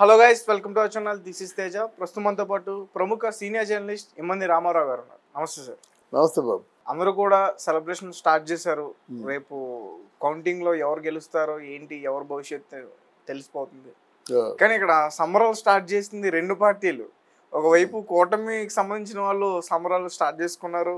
Hello guys, welcome to our channel. This is Teja. ప్రస్తుతం మనతో పాటు ప్రముఖ సీనియర్ జర్నలిస్ట్ ఇమ్మంది రామారావు గారు ఉన్నారు. నమస్తే సార్. నమస్తే బాబు. అందరూ కూడా సెలబ్రేషన్ స్టార్ట్ చేశారు. రేపు కౌంటింగ్లో ఎవరు గెలుస్తారో ఏంటి, ఎవరు భవిష్యత్తు తెలిసిపోతుంది. కానీ ఇక్కడ సంబరాలు స్టార్ట్ చేసింది రెండు పార్టీలు. ఒకవైపు కూటమికి సంబంధించిన వాళ్ళు సంబరాలు స్టార్ట్ చేసుకున్నారు,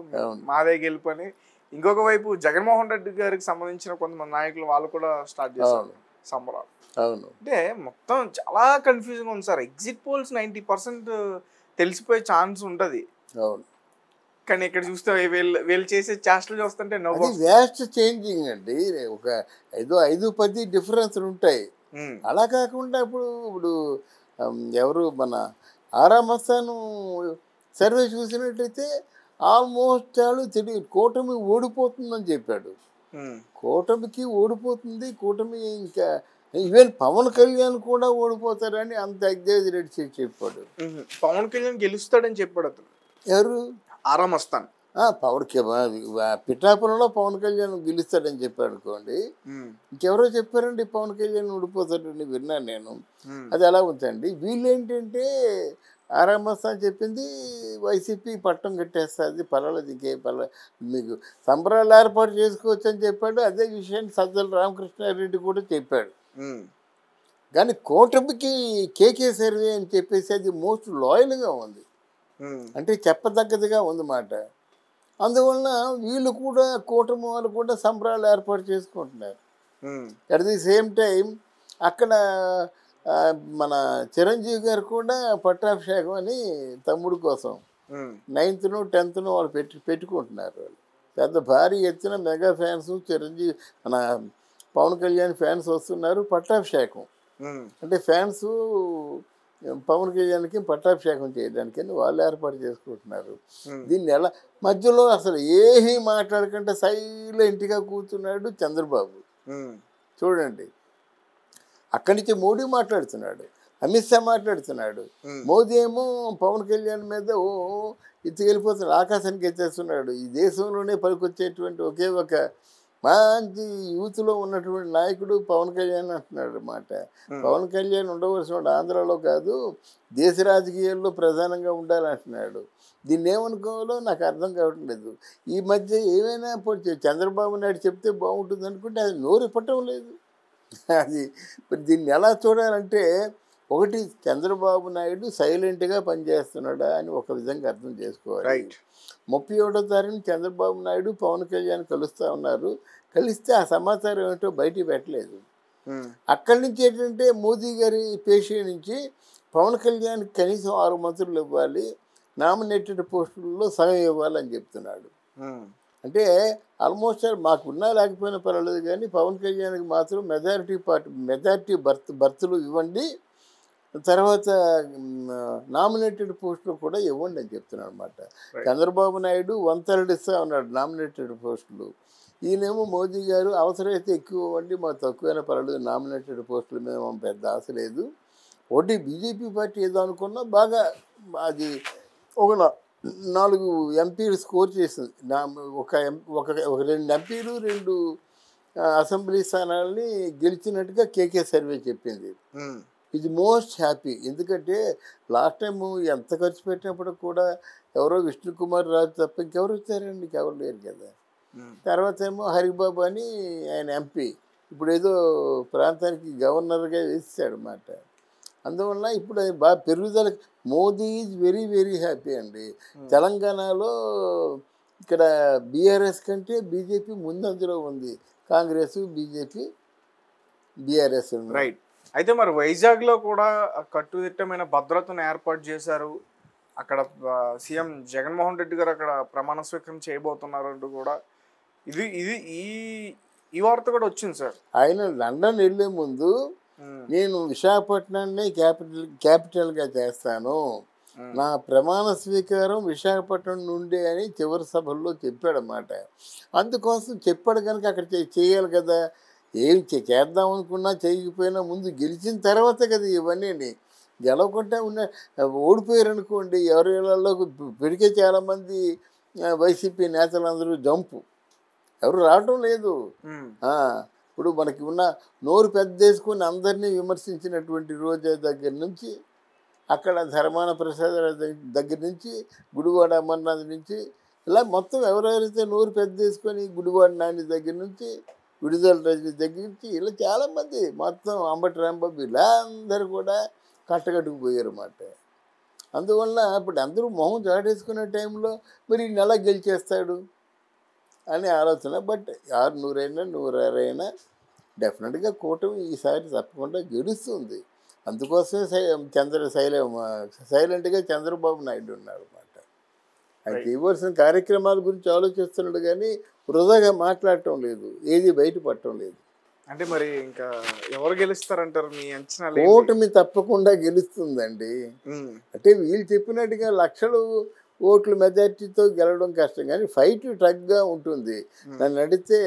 మాదే గెలుపు అని. ఇంకొక వైపు జగన్మోహన్ రెడ్డి గారికి సంబంధించిన కొంతమంది నాయకులు వాళ్ళు కూడా స్టార్ట్ చేశారు సంబరాలు. అవును, అంటే మొత్తం చాలా కన్ఫ్యూజన్గా ఉంది సార్. ఎగ్జిట్ పోల్స్ 90% తెలిసిపోయే ఛాన్స్ ఉంటుంది. అవును, కానీ ఇక్కడ చూస్తే వీళ్ళు చేసే చేష్టలు చూస్తుంటే వ్యాస్ట్ చేంజింగ్ అండి. ఒక 5-10 డిఫరెన్స్లు ఉంటాయి. అలా కాకుండా ఇప్పుడు ఎవరు మన ఆరామస్థాను సర్వే చూసినట్లయితే ఆల్మోస్ట్ వాళ్ళు తెలియదు కూటమి ఓడిపోతుందని చెప్పాడు. కూటమికి ఓడిపోతుంది, కూటమి ఇంకా ఈవెన్ పవన్ కళ్యాణ్ కూడా ఓడిపోతారని అంత ఎగ్జాజరేట్ చేసి చెప్పాడు. పవన్ కళ్యాణ్ గెలుస్తాడని చెప్పాడు అతను. ఎవరు? ఆరామస్థాన్ పిఠాపురంలో పవన్ కళ్యాణ్ గెలుస్తాడని చెప్పాడు అనుకోండి. ఇంకెవరో చెప్పారండి పవన్ కళ్యాణ్ ఓడిపోతాడని విన్నాను నేను. అది ఎలా ఉందండి. వీళ్ళు ఏంటంటే ఆరామస్థాన్ చెప్పింది వైసీపీ పట్టం కట్టేస్తుంది, పర్వాలేదు ఇంకే పర్వాలేదు, మీకు సంబరాలు ఏర్పాటు చేసుకోవచ్చు అని చెప్పాడు. అదే విషయాన్ని సజ్జల రామకృష్ణారెడ్డి కూడా చెప్పాడు. కానీ కూటమికి కేకే సర్వే అని చెప్పేసి అది మోస్ట్ లాయల్గా ఉంది, అంటే చెప్పదగ్గదిగా ఉందన్నమాట. అందువలన వీళ్ళు కూడా కూటమి వాళ్ళు కూడా సంబరాలు ఏర్పాటు చేసుకుంటున్నారు. అట్ ది సేమ్ టైం అక్కడ మన చిరంజీవి గారు కూడా పట్టాభిషేకం అని తమ్ముడు కోసం 9th, 10th వాళ్ళు పెట్టుకుంటున్నారు. వాళ్ళు పెద్ద భారీ ఎత్తున మెగా ఫ్యాన్స్ చిరంజీవి మన పవన్ కళ్యాణ్ ఫ్యాన్స్ వస్తున్నారు. పట్టాభిషేకం అంటే ఫ్యాన్స్ పవన్ కళ్యాణ్కి పట్టాభిషేకం చేయడానికని వాళ్ళు ఏర్పాటు చేసుకుంటున్నారు. దీన్ని ఎలా మధ్యలో అసలు ఏమీ మాట్లాడకుండా సైలెంట్గా కూర్చున్నాడు చంద్రబాబు. చూడండి, అక్కడి నుంచి మోడీ మాట్లాడుతున్నాడు, అమిత్ షా మాట్లాడుతున్నాడు. మోదీ ఏమో పవన్ కళ్యాణ్ మీద ఎత్తుకెళ్ళిపోతున్నాడు, ఆకాశానికి ఎత్తేస్తున్నాడు. ఈ దేశంలోనే పనికొచ్చేటువంటి ఒకే ఒక మంచి యూత్లో ఉన్నటువంటి నాయకుడు పవన్ కళ్యాణ్ అంటున్నాడు అన్నమాట. పవన్ కళ్యాణ్ ఉండవలసిన వాడు ఆంధ్రాలో కాదు, దేశ రాజకీయాల్లో ప్రధానంగా ఉండాలంటున్నాడు. దీన్ని ఏమనుకోవాలో నాకు అర్థం కావట్లేదు. ఈ మధ్య ఏమైనా చంద్రబాబు నాయుడు చెప్తే బాగుంటుంది అనుకుంటే అది నోరు ఇప్పటం లేదు. అది దీన్ని ఎలా చూడాలంటే, ఒకటి చంద్రబాబు నాయుడు సైలెంట్గా పనిచేస్తున్నాడా అని ఒక విధంగా అర్థం చేసుకోవాలి. 31వ తారీఖున చంద్రబాబు నాయుడు పవన్ కళ్యాణ్ కలుస్తూ ఉన్నారు. కలిస్తే ఆ సమాచారం ఏమిటో బయటికి పెట్టలేదు. అక్కడి నుంచి ఏంటంటే మోదీ గారి పేషీ నుంచి పవన్ కళ్యాణ్ కనీసం 6 మంత్రులు ఇవ్వాలి, నామినేటెడ్ పోస్టుల్లో సగం ఇవ్వాలని చెప్తున్నాడు. అంటే ఆల్మోస్ట్ మాకు ఉన్నా లేకపోయినా పర్వాలేదు, కానీ పవన్ కళ్యాణ్కి మాత్రం మెజారిటీ బర్తులు ఇవ్వండి, తర్వాత నామినేటెడ్ పోస్టులు కూడా ఇవ్వండి అని చెప్తున్నాడు అనమాట. చంద్రబాబు నాయుడు 1/3 ఇస్తా ఉన్నాడు నామినేటెడ్ పోస్టులు. ఈయనేమో మోదీ గారు అవసరమైతే ఎక్కువ ఇవ్వండి, మాకు తక్కువైనా పర్వాలేదు, నామినేటెడ్ పోస్టుల మీద మాకు పెద్ద ఆశ లేదు. ఒకటి బీజేపీ పార్టీ ఏదో అనుకున్నా బాగా అది ఒక 4 ఎంపీలు స్కోర్ చేసింది. ఒక 2 ఎంపీలు 2 అసెంబ్లీ స్థానాలని గెలిచినట్టుగా కేకే సర్వే చెప్పింది. ఇది మోస్ట్ హ్యాపీ. ఎందుకంటే లాస్ట్ టైము ఎంత ఖర్చు పెట్టినప్పుడు కూడా ఎవరో విష్ణుకుమార్ రాజు తప్ప ఇంకెవరు వచ్చారండి, ఇంకెవరు లేరు కదా. తర్వాత ఏమో హరిబాబు అని ఆయన ఎంపీ ఇప్పుడు ఏదో ప్రాంతానికి గవర్నర్గా వేసాడు అన్నమాట. అందువల్ల ఇప్పుడు అది బాగా పెరుగుదల. Modi is very very happy అండి. తెలంగాణలో ఇక్కడ బీఆర్ఎస్ కంటే బీజేపీ ముందంజలో ఉంది, కాంగ్రెస్, బీజేపీ, బీఆర్ఎస్. రైట్. అయితే మరి వైజాగ్లో కూడా కట్టుదిట్టమైన భద్రతను ఏర్పాటు చేశారు. అక్కడ సీఎం జగన్మోహన్ రెడ్డి గారు అక్కడ ప్రమాణ స్వీకారం చేయబోతున్నారు అంటూ కూడా ఇది ఇది ఈ వార్త కూడా వచ్చింది సార్. ఆయన లండన్ వెళ్ళే ముందు నేను విశాఖపట్నాన్ని క్యాపిటల్గా చేస్తాను, నా ప్రమాణ స్వీకారం విశాఖపట్నం నుండే అని చివరి సభల్లో చెప్పాడన్నమాట. అందుకోసం చెప్పాడు కనుక అక్కడ చేయాలి కదా. ఏం చేద్దాం అనుకున్నా చేయకపోయినా ముందు గెలిచిన తర్వాత కదా ఇవన్నీ. గెలవకుండా ఓడిపోయారు అనుకోండి, ఎవరి ఇళ్లలో పెరిగే చాలామంది వైసీపీ నేతలందరూ జంపు, ఎవరు రావటం లేదు. ఇప్పుడు మనకి ఉన్న నోరు పెద్దేసుకుని అందరినీ విమర్శించినటువంటి రోజా దగ్గర నుంచి, అక్కడ ధర్మాన ప్రసాద్ దగ్గర నుంచి, గుడివాడ అమర్నాథ్ నుంచి, ఇలా మొత్తం ఎవరెవరైతే నోరు పెద్దేసుకొని గుడివాడ నాని దగ్గర నుంచి, విడుదల రజని దగ్గర నుంచి, ఇలా చాలామంది మొత్తం అంబటి రాంబాబు ఇలా అందరూ కూడా కట్టకట్టుకుపోయారు అన్నమాట. అందువల్ల ఇప్పుడు అందరూ మొహం చాటేసుకునే టైంలో మరి ఈ నెల గెలిచేస్తాడు అనే ఆలోచన. బట్ 600 160 డెఫినెట్గా కూటమి ఈసారి తప్పకుండా గెలుస్తుంది. అందుకోసమే సైలెంట్గా చంద్రబాబు నాయుడు ఉన్నాడు అన్నమాట. ఆయన చేయవలసిన కార్యక్రమాల గురించి ఆలోచిస్తున్నాడు కానీ వృధాగా మాట్లాడటం లేదు, ఏది బయటపడటం లేదు. అంటే మరి ఇంకా ఎవరు గెలుస్తారంటారు మీ అంచనా? కూటమి తప్పకుండా గెలుస్తుందండి. అంటే వీళ్ళు చెప్పినట్టుగా లక్షలు ఓట్ల మెజార్టీతో గెలవడం కష్టం, కానీ ఫైట్ టగ్గా ఉంటుంది. నన్ను అడిగితే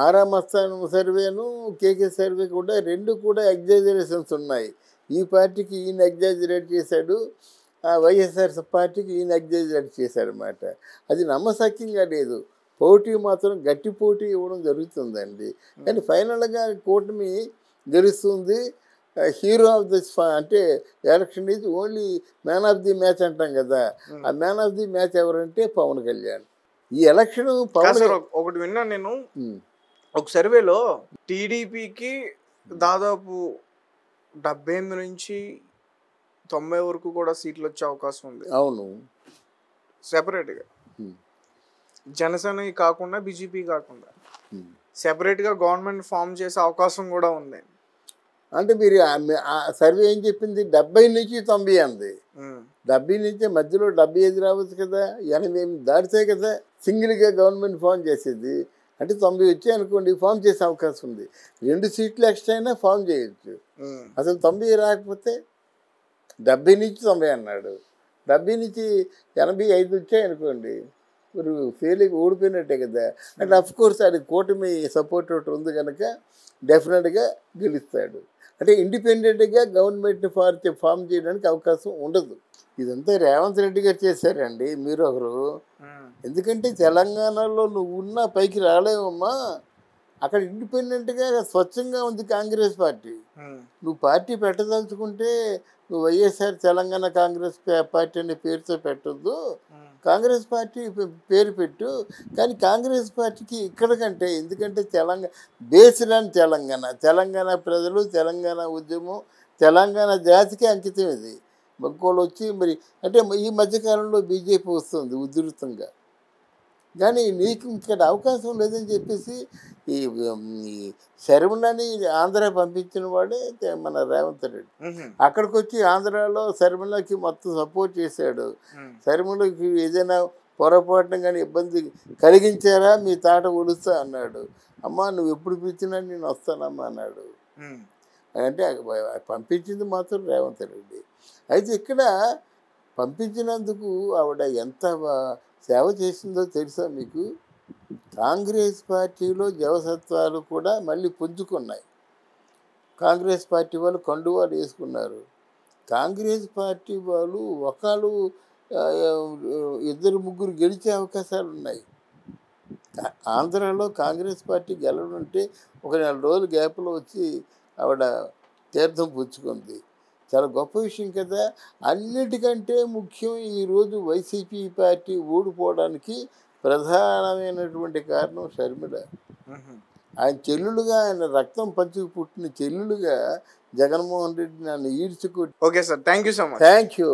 ఆరామస్థానం సర్వేను కేకే సర్వే కూడా రెండు కూడా ఎగ్జాజరేషన్స్ ఉన్నాయి. ఈ పార్టీకి ఈయన ఎగ్జాజరేట్ చేశాడు, వైఎస్ఆర్ పార్టీకి ఈయన ఎగ్జాజరేట్ చేశాడు అన్నమాట. అది నమ్మశక్యంగా లేదు. పోటీ మాత్రం గట్టి పోటీ ఇవ్వడం జరుగుతుందండి. కానీ ఫైనల్గా కూటమి గెలుస్తుంది. హీరో ఆఫ్ ది అంటే election is only man of the match అంటాం కదా, ఆ మ్యాన్ ఆఫ్ ది మ్యాచ్ ఎవరంటే పవన్ కళ్యాణ్. ఈ ఎలక్షన్ ఒకటి విన్నాను నేను, ఒక సర్వేలో టీడీపీకి దాదాపు 78 నుంచి 90 వరకు కూడా సీట్లు వచ్చే అవకాశం ఉంది. అవును, సెపరేట్గా జనసేన కాకుండా బీజేపీ కాకుండా సెపరేట్గా గవర్నమెంట్ ఫామ్ చేసే అవకాశం కూడా ఉంది. అంటే మీరు సర్వే ఏం చెప్పింది? 70 నుంచి 90 అంది. 70 నుంచి మధ్యలో 75 రావచ్చు కదా, 80 దాటితే కదా సింగిల్గా గవర్నమెంట్ ఫామ్ చేసేది. అంటే 90 వచ్చాయి అనుకోండి, ఫామ్ చేసే అవకాశం ఉంది. 2 సీట్లు ఎక్స్ట్రా అయినా ఫామ్ చేయొచ్చు. అసలు 90 రాకపోతే 70 నుంచి 90 అన్నాడు, 70 నుంచి 85 వచ్చాయి అనుకోండి, మీరు ఫెయిల్గా ఓడిపోయినట్టే కదా. అంటే అఫ్కోర్స్ అది కూటమి సపోర్ట్ ఉంది కనుక డెఫినెట్గా గెలుస్తాడు. అంటే ఇండిపెండెంట్గా గవర్నమెంట్ ఫామ్ చేయడానికి అవకాశం ఉండదు. ఇదంతా రేవంత్ రెడ్డి గారు చేశారండి, మీరు ఒకరు. ఎందుకంటే తెలంగాణలో నువ్వు ఉన్న పైకి రాలేవమ్మా, అక్కడ ఇండిపెండెంట్గా స్వచ్ఛంగా ఉంది కాంగ్రెస్ పార్టీ. నువ్వు పార్టీ పెట్టదలుచుకుంటే నువ్వు వైఎస్ఆర్ తెలంగాణ కాంగ్రెస్ పార్టీ అనే పేరుతో పెట్టొద్దు, కాంగ్రెస్ పార్టీ పేరు పెట్టు. కానీ కాంగ్రెస్ పార్టీకి ఇక్కడ కంటే, ఎందుకంటే బేస్డ్ ఆన్ తెలంగాణ ప్రజలు, తెలంగాణ ఉద్యమం, తెలంగాణ జాతికి అంకితం ఇది. ఇంకోళ్ళు వచ్చి మరి అంటే ఈ మధ్యకాలంలో బీజేపీ వస్తుంది ఉధృతంగా, కానీ నీకు ఇక్కడ అవకాశం లేదని చెప్పేసి ఈ శర్మలని ఆంధ్ర పంపించిన వాడే మన రేవంత్ రెడ్డి. అక్కడికి వచ్చి ఆంధ్రాలో శర్మలకి మొత్తం సపోర్ట్ చేశాడు. శర్మలకి ఏదైనా పొరపాటున కానీ ఇబ్బంది కలిగించారా మీ తాట ఒలుస్తా అన్నాడు. అమ్మా నువ్వు ఎప్పుడు పిలిచినా నేను వస్తానమ్మా అన్నాడు. అంటే పంపించింది మాత్రం రేవంత్ రెడ్డి. అయితే ఇక్కడ పంపించినందుకు ఆవిడ ఎంత సేవ చేసిందో తెలుసా మీకు? కాంగ్రెస్ పార్టీలో జవసత్వాలు కూడా మళ్ళీ పుంజుకున్నాయి. కాంగ్రెస్ పార్టీ వాళ్ళు కండువాలు వేసుకున్నారు. కాంగ్రెస్ పార్టీ వాళ్ళు ఒకళ్ళు 2-3 గెలిచే అవకాశాలు ఉన్నాయి. ఆంధ్రాలో కాంగ్రెస్ పార్టీ గెలవడంటే ఒక 4 రోజుల గ్యాప్లో వచ్చి ఆవిడ తీర్థం పుచ్చుకుంది. చాలా గొప్ప విషయం కదా. అన్నిటికంటే ముఖ్యం ఈరోజు వైసీపీ పార్టీ ఓడిపోవడానికి ప్రధానమైనటువంటి కారణం షర్మిల. ఆయన చెల్లులుగా, ఆయన రక్తం పంచుకు పుట్టిన చెల్లులుగా జగన్మోహన్ రెడ్డి నన్ను ఈడ్చుకు. Okay sir, thank you so much. Thank you.